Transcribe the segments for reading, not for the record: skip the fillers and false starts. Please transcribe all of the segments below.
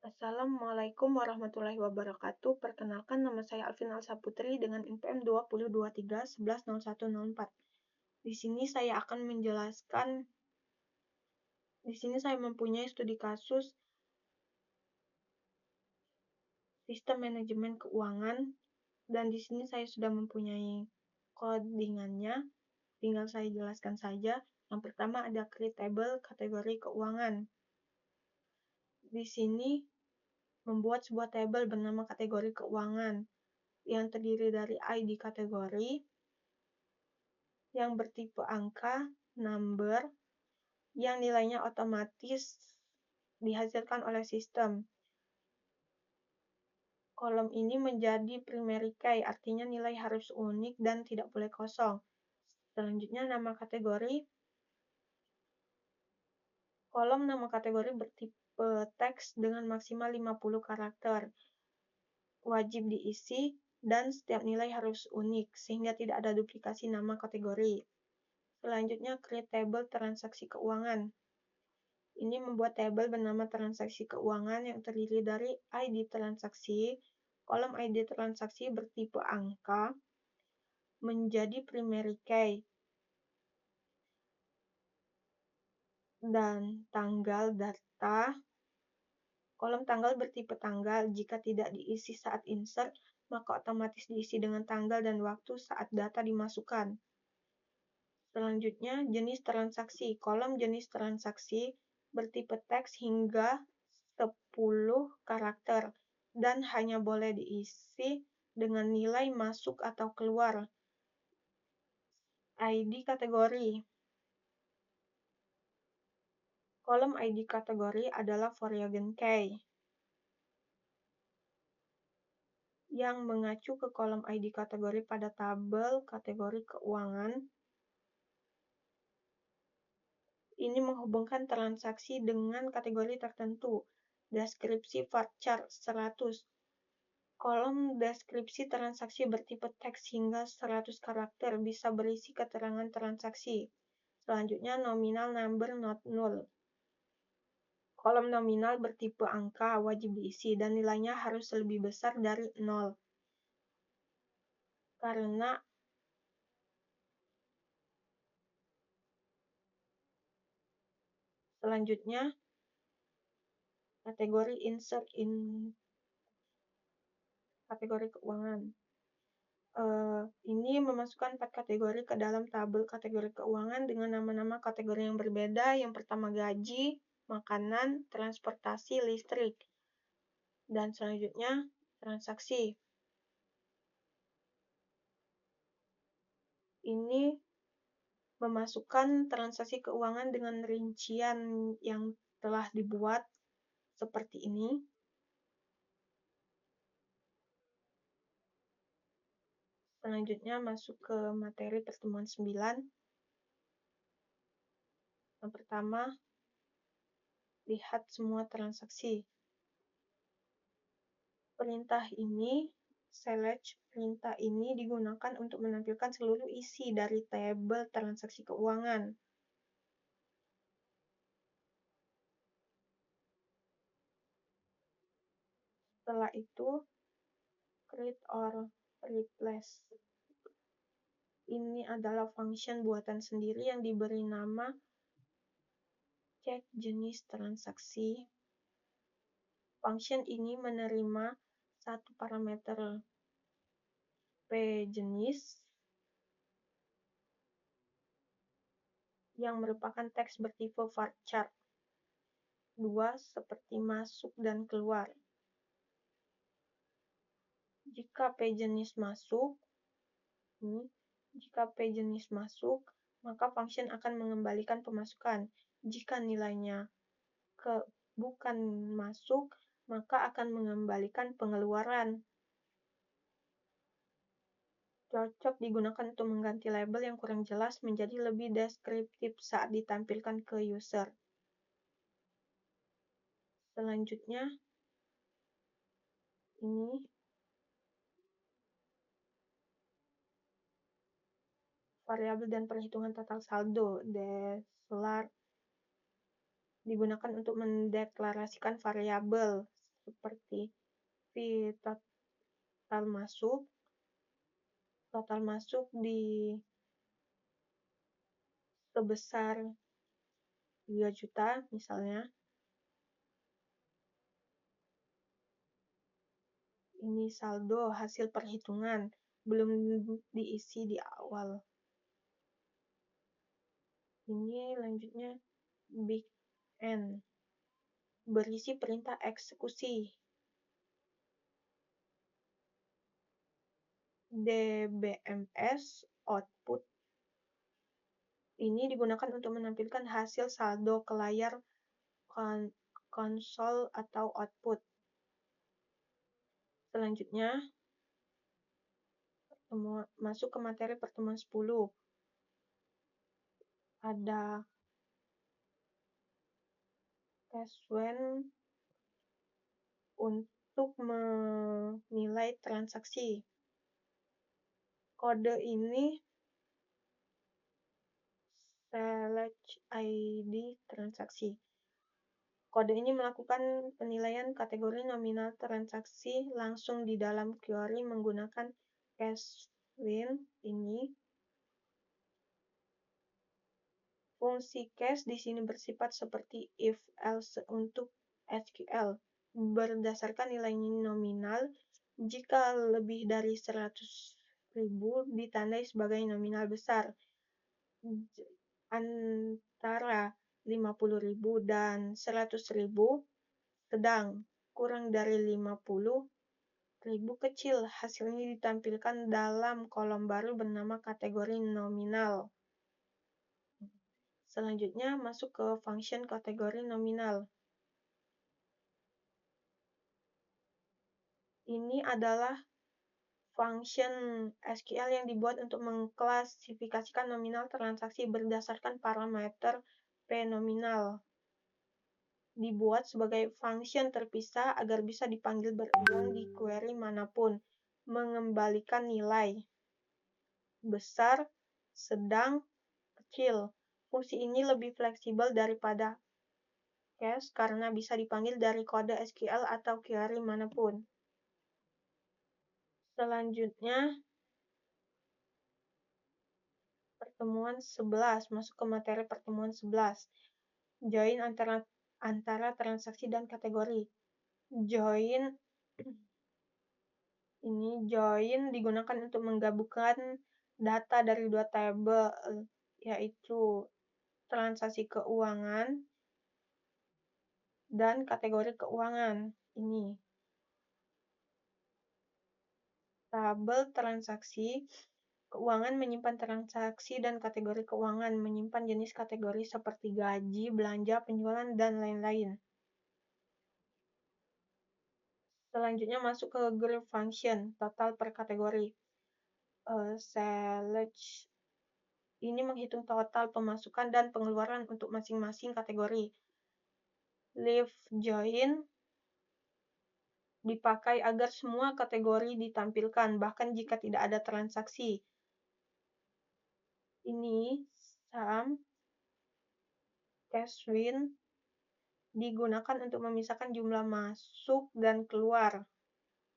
Assalamualaikum warahmatullahi wabarakatuh. Perkenalkan, nama saya Alvin Alsaputri dengan NPM 2023110104. Di sini saya mempunyai studi kasus sistem manajemen keuangan, dan di sini saya sudah mempunyai codingannya. Tinggal saya jelaskan saja. Yang pertama ada create table kategori keuangan. Di sini membuat sebuah tabel bernama kategori keuangan yang terdiri dari ID kategori yang bertipe angka, number, yang nilainya otomatis dihasilkan oleh sistem. Kolom ini menjadi primary key, artinya nilai harus unik dan tidak boleh kosong. Selanjutnya nama kategori. Kolom nama kategori bertipe teks dengan maksimal 50 karakter. Wajib diisi dan setiap nilai harus unik sehingga tidak ada duplikasi nama kategori. Selanjutnya create table transaksi keuangan. Ini membuat tabel bernama transaksi keuangan yang terdiri dari ID transaksi. Kolom ID transaksi bertipe angka menjadi primary key dan tanggal data. Kolom tanggal bertipe tanggal. Jika tidak diisi saat insert, maka otomatis diisi dengan tanggal dan waktu saat data dimasukkan. Selanjutnya, jenis transaksi. Kolom jenis transaksi bertipe teks hingga 10 karakter dan hanya boleh diisi dengan nilai masuk atau keluar. ID kategori. Kolom ID kategori adalah variable key yang mengacu ke kolom ID kategori pada tabel kategori keuangan. Ini menghubungkan transaksi dengan kategori tertentu. Deskripsi varchar 100. Kolom deskripsi transaksi bertipe teks hingga 100 karakter bisa berisi keterangan transaksi. Selanjutnya, nominal number not null. Kolom nominal bertipe angka wajib diisi dan nilainya harus lebih besar dari 0. Selanjutnya, kategori insert in kategori keuangan. Ini memasukkan 4 kategori ke dalam tabel kategori keuangan dengan nama-nama kategori yang berbeda. Yang pertama gaji, makanan, transportasi, listrik. Dan selanjutnya transaksi. Ini memasukkan transaksi keuangan dengan rincian yang telah dibuat seperti ini. Selanjutnya masuk ke materi pertemuan 9. Yang pertama, lihat semua transaksi. Perintah ini digunakan untuk menampilkan seluruh isi dari tabel transaksi keuangan. Setelah itu, create or replace. Ini adalah function buatan sendiri yang diberi nama cek jenis transaksi. Function ini menerima satu parameter P jenis yang merupakan teks bertipe varchar. 2 seperti masuk dan keluar. Jika P jenis masuk, maka function akan mengembalikan pemasukan. Jika nilainya bukan masuk, maka akan mengembalikan pengeluaran. Cocok digunakan untuk mengganti label yang kurang jelas menjadi lebih deskriptif saat ditampilkan ke user. Selanjutnya, ini variabel dan perhitungan total saldo, declar, digunakan untuk mendeklarasikan variabel seperti fee total masuk di sebesar 3 juta misalnya. Ini saldo hasil perhitungan, belum diisi di awal. Ini lanjutnya big N, berisi perintah eksekusi. DBMS output ini digunakan untuk menampilkan hasil saldo ke layar konsol atau output. Selanjutnya, masuk ke materi pertemuan 10. Ada Caswen untuk menilai transaksi. Kode ini select ID transaksi. Kode ini melakukan penilaian kategori nominal transaksi langsung di dalam query menggunakan Caswen ini. Fungsi case di sini bersifat seperti if-else untuk SQL. Berdasarkan nilai nominal, jika lebih dari 100.000 ditandai sebagai nominal besar. Antara 50.000 dan 100.000 sedang, kurang dari 50.000 kecil. Hasilnya ditampilkan dalam kolom baru bernama kategori nominal. Selanjutnya masuk ke function kategori nominal. Ini adalah function SQL yang dibuat untuk mengklasifikasikan nominal transaksi berdasarkan parameter p-nominal. Dibuat sebagai function terpisah agar bisa dipanggil berulang di query manapun, mengembalikan nilai besar, sedang, kecil. Fungsi ini lebih fleksibel daripada case karena bisa dipanggil dari kode SQL atau query manapun. Selanjutnya, pertemuan 11, masuk ke materi pertemuan 11. Join antara transaksi dan kategori. Join digunakan untuk menggabungkan data dari dua tabel, yaitu transaksi keuangan dan kategori keuangan. Ini tabel transaksi keuangan menyimpan transaksi dan kategori keuangan, menyimpan jenis kategori seperti gaji, belanja, penjualan, dan lain-lain. Selanjutnya masuk ke group function, total per kategori. Select ini menghitung total pemasukan dan pengeluaran untuk masing-masing kategori. Leave join dipakai agar semua kategori ditampilkan, bahkan jika tidak ada transaksi. Ini sum Caswen digunakan untuk memisahkan jumlah masuk dan keluar.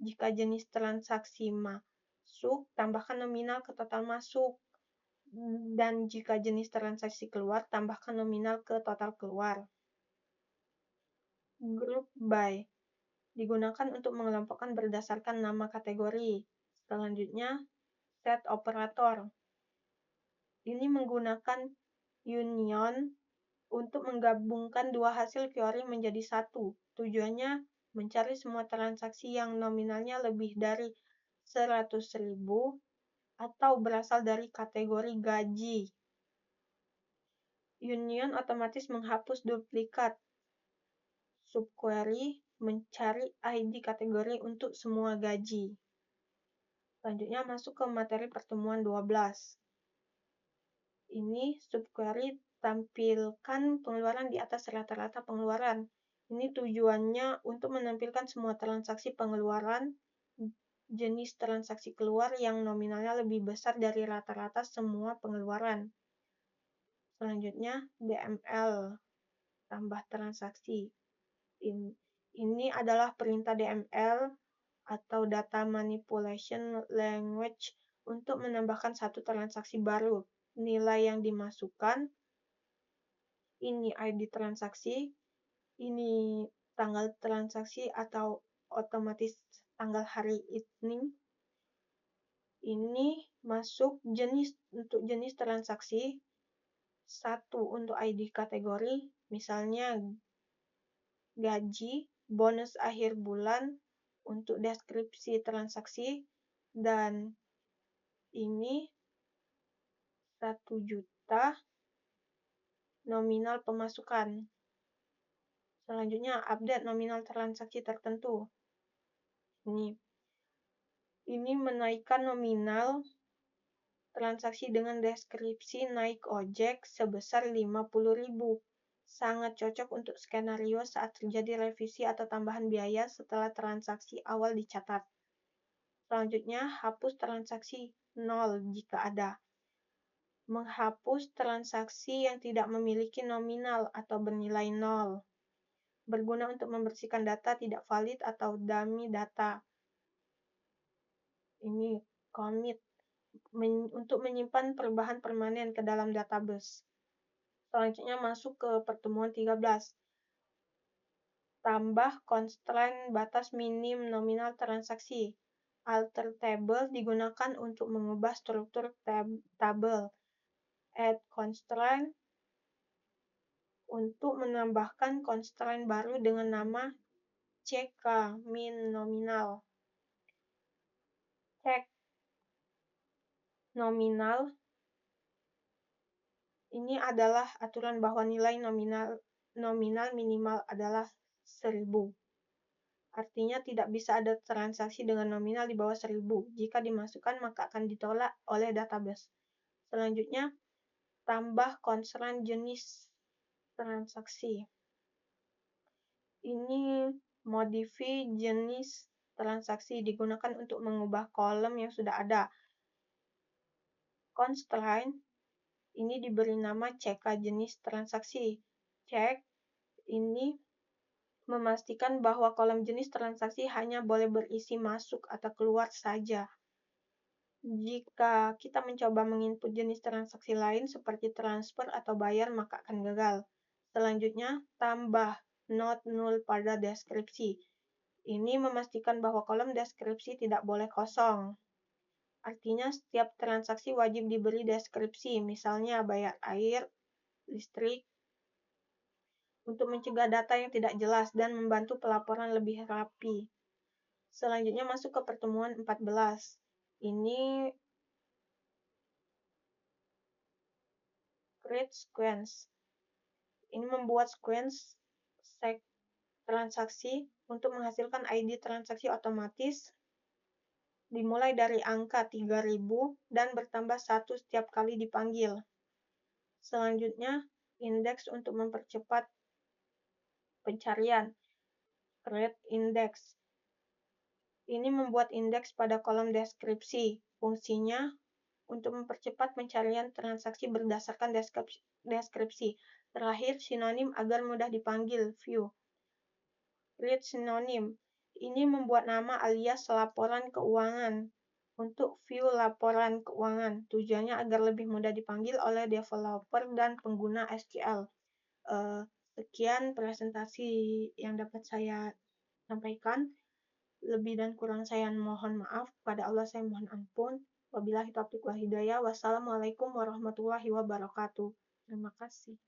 Jika jenis transaksi masuk, tambahkan nominal ke total masuk. Dan jika jenis transaksi keluar, tambahkan nominal ke total keluar. Group by digunakan untuk mengelompokkan berdasarkan nama kategori. Selanjutnya, set operator. Ini menggunakan union untuk menggabungkan dua hasil query menjadi satu. Tujuannya mencari semua transaksi yang nominalnya lebih dari 100.000 atau berasal dari kategori gaji. Union otomatis menghapus duplikat subquery mencari ID kategori untuk semua gaji. Selanjutnya masuk ke materi pertemuan 12. Ini subquery tampilkan pengeluaran di atas rata-rata pengeluaran. Ini tujuannya untuk menampilkan semua transaksi pengeluaran, jenis transaksi keluar yang nominalnya lebih besar dari rata-rata semua pengeluaran. Selanjutnya, DML, tambah transaksi. Ini adalah perintah DML atau Data Manipulation Language untuk menambahkan satu transaksi baru. Nilai yang dimasukkan, ini ID transaksi, ini tanggal transaksi atau otomatis tanggal hari ini. Ini masuk untuk jenis transaksi, satu untuk ID kategori, misalnya gaji, bonus akhir bulan, untuk deskripsi transaksi, dan ini 1 juta nominal pemasukan. Selanjutnya, update nominal transaksi tertentu. Ini menaikkan nominal transaksi dengan deskripsi naik ojek sebesar 50.000. Sangat cocok untuk skenario saat terjadi revisi atau tambahan biaya setelah transaksi awal dicatat. Selanjutnya, hapus transaksi 0 jika ada. Menghapus transaksi yang tidak memiliki nominal atau bernilai 0. Berguna untuk membersihkan data tidak valid atau dummy data. Ini commit untuk menyimpan perubahan permanen ke dalam database. Selanjutnya masuk ke pertemuan 13. Tambah constraint batas minim nominal transaksi. Alter table digunakan untuk mengubah struktur tabel. Add constraint untuk menambahkan constraint baru dengan nama CK min nominal. Cek nominal ini adalah aturan bahwa nilai nominal minimal adalah 1000. Artinya tidak bisa ada transaksi dengan nominal di bawah 1000. Jika dimasukkan, maka akan ditolak oleh database. Selanjutnya, tambah constraint jenis transaksi. Ini modify jenis transaksi digunakan untuk mengubah kolom yang sudah ada. Constraint ini diberi nama CK jenis transaksi. Cek ini memastikan bahwa kolom jenis transaksi hanya boleh berisi masuk atau keluar saja. Jika kita mencoba menginput jenis transaksi lain seperti transfer atau bayar, maka akan gagal. Selanjutnya, tambah not null pada deskripsi. Ini memastikan bahwa kolom deskripsi tidak boleh kosong. Artinya, setiap transaksi wajib diberi deskripsi, misalnya bayar air, listrik, untuk mencegah data yang tidak jelas dan membantu pelaporan lebih rapi. Selanjutnya masuk ke pertemuan 14. Ini create sequence. Ini membuat sequence transaksi untuk menghasilkan ID transaksi otomatis dimulai dari angka 3000 dan bertambah 1 setiap kali dipanggil. Selanjutnya, indeks untuk mempercepat pencarian. Create index. Ini membuat indeks pada kolom deskripsi. Fungsinya untuk mempercepat pencarian transaksi berdasarkan deskripsi. Terakhir, sinonim agar mudah dipanggil. View. Create synonym. Ini membuat nama alias laporan keuangan untuk view laporan keuangan. Tujuannya agar lebih mudah dipanggil oleh developer dan pengguna SQL. Sekian presentasi yang dapat saya sampaikan. Lebih dan kurang saya mohon maaf. Pada Allah saya mohon ampun. Wabillahi taufiq wal hidayah. Wassalamualaikum warahmatullahi wabarakatuh. Terima kasih.